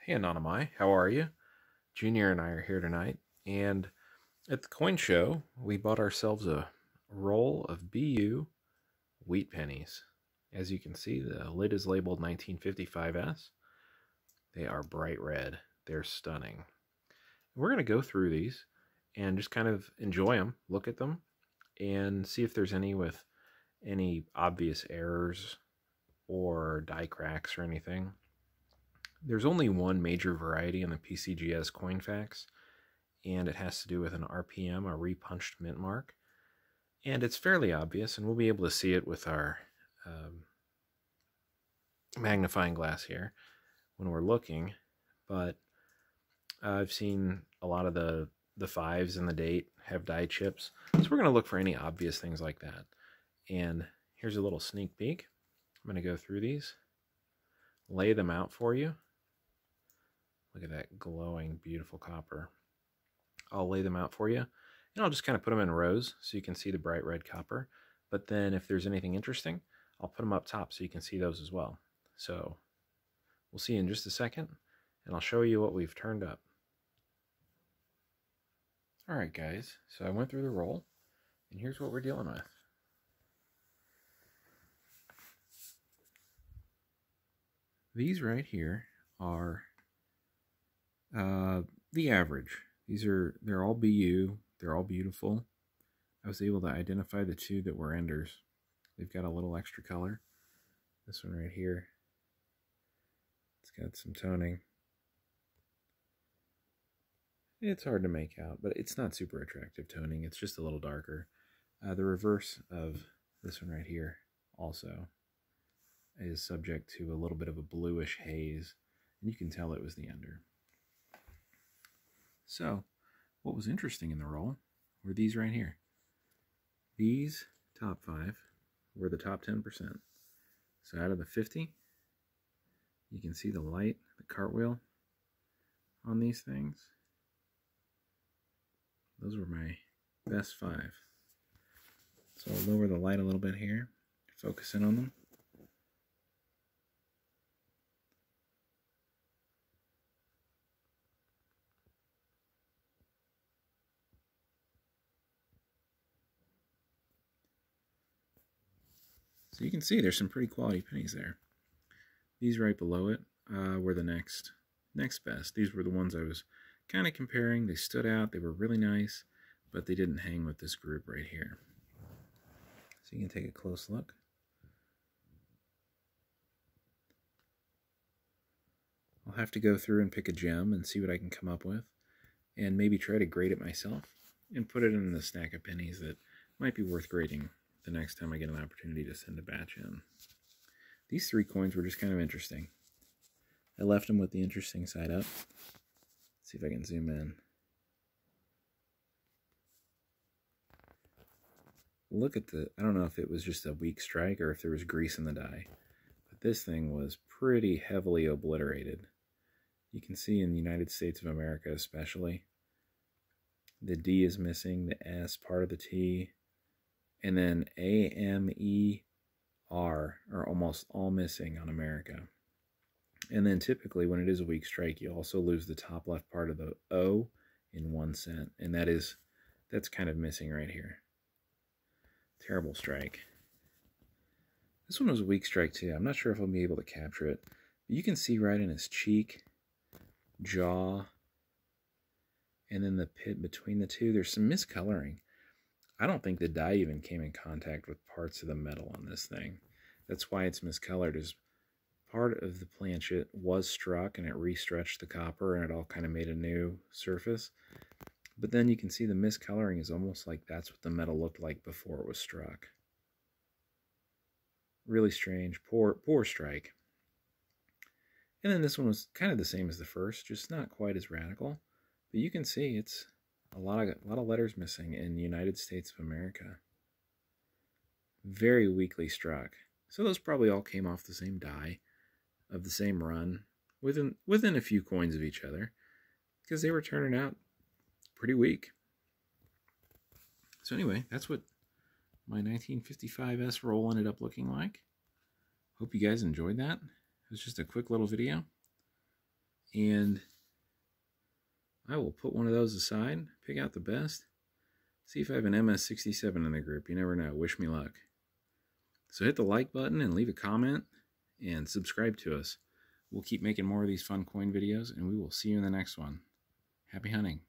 Hey Anonymai, how are you? Junior and I are here tonight, and at the coin show, we bought ourselves a roll of BU wheat pennies. As you can see, the lid is labeled 1955S. They are bright red. They're stunning. We're going to go through these and just kind of enjoy them, look at them, and see if there's any obvious errors or die cracks or anything. There's only one major variety in the PCGS Coinfax, and it has to do with an RPM, a repunched mint mark. And it's fairly obvious, and we'll be able to see it with our magnifying glass here when we're looking. But I've seen a lot of the fives and the date have die chips, so we're going to look for any obvious things like that. And here's a little sneak peek. I'm going to go through these, lay them out for you. Look at that glowing, beautiful copper. I'll lay them out for you, and I'll just kind of put them in rows so you can see the bright red copper. But then if there's anything interesting, I'll put them up top so you can see those as well. So we'll see in just a second, and I'll show you what we've turned up. All right, guys, so I went through the roll, and here's what we're dealing with. These right here are the average. They're all BU. They're all beautiful. I was able to identify the two that were enders. They've got a little extra color. This one right here, it's got some toning. It's hard to make out, but it's not super attractive toning. It's just a little darker. The reverse of this one right here also is subject to a little bit of a bluish haze, and you can tell it was the ender. So, what was interesting in the roll were these right here. These top 5 were the top 10%. So out of the 50, you can see the light, the cartwheel on these things. Those were my best 5. So I'll lower the light a little bit here, focus in on them. So you can see there's some pretty quality pennies there. These right below it were the next best. These were the ones I was kind of comparing. They stood out. They were really nice, but they didn't hang with this group right here. So you can take a close look. I'll have to go through and pick a gem and see what I can come up with, and maybe try to grade it myself and put it in the stack of pennies that might be worth grading the next time I get an opportunity to send a batch in. These 3 coins were just kind of interesting. I left them with the interesting side up. Let's see if I can zoom in. Look at I don't know if it was just a weak strike or if there was grease in the die, but this thing was pretty heavily obliterated. You can see in the United States of America especially, the D is missing, the S, part of the T, and then A, M, E, R are almost all missing on America. And then typically when it is a weak strike, you also lose the top left part of the O in 1 cent, and that's kind of missing right here. Terrible strike. This one was a weak strike too. I'm not sure if I'll be able to capture it, but you can see right in his cheek, jaw, and then the pit between the two, there's some miscoloring. I don't think the die even came in contact with parts of the metal on this thing. That's why it's miscolored, is part of the planchet was struck and it restretched the copper and it all kind of made a new surface. But then you can see the miscoloring is almost like that's what the metal looked like before it was struck. Really strange, poor strike. And then this one was kind of the same as the first, just not quite as radical. But you can see it's a lot of letters missing in the United States of America. Very weakly struck. So those probably all came off the same die of the same run, within a few coins of each other, because they were turning out pretty weak. So anyway, that's what my 1955S roll ended up looking like. Hope you guys enjoyed that. It was just a quick little video. and I will put one of those aside, pick out the best, see if I have an MS67 in the group. You never know. Wish me luck. So hit the like button and leave a comment and subscribe to us. We'll keep making more of these fun coin videos, and we will see you in the next one. Happy hunting.